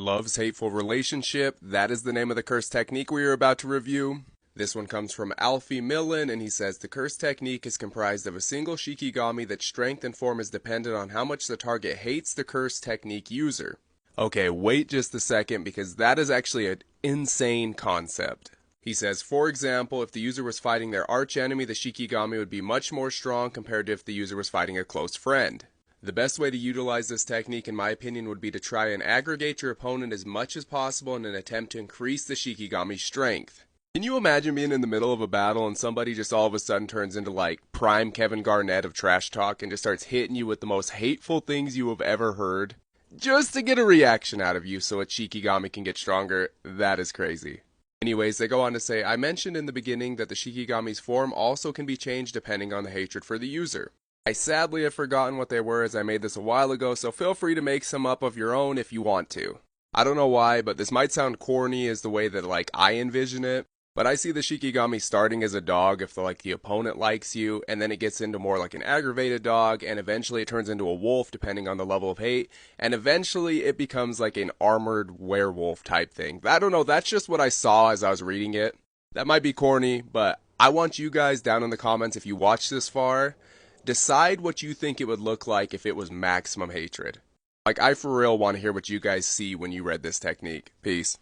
Love's Hateful Relationship. That is the name of the curse technique we are about to review. This one comes from Alfie Millen, and he says the curse technique is comprised of a single Shikigami that strength and form is dependent on how much the target hates the curse technique user. Okay, wait just a second because that is actually an insane concept. He says, for example, if the user was fighting their arch enemy, the Shikigami would be much more strong compared to if the user was fighting a close friend. The best way to utilize this technique, in my opinion, would be to try and aggregate your opponent as much as possible in an attempt to increase the Shikigami's strength. Can you imagine being in the middle of a battle and somebody just all of a sudden turns into like prime Kevin Garnett of trash talk and just starts hitting you with the most hateful things you have ever heard? Just to get a reaction out of you so a Shikigami can get stronger? That is crazy. Anyways, they go on to say, I mentioned in the beginning that the Shikigami's form also can be changed depending on the hatred for the user. I sadly have forgotten what they were as I made this a while ago, so feel free to make some up of your own if you want to. I don't know why, but this might sound corny as the way that I envision it, but I see the Shikigami starting as a dog if the opponent likes you, and then it gets into more like an aggravated dog, and eventually it turns into a wolf depending on the level of hate, and eventually it becomes like an armored werewolf type thing. I don't know, that's just what I saw as I was reading it. That might be corny, but I want you guys down in the comments, if you watch this far, decide what you think it would look like if it was maximum hatred. I for real want to hear what you guys see when you read this technique. Peace.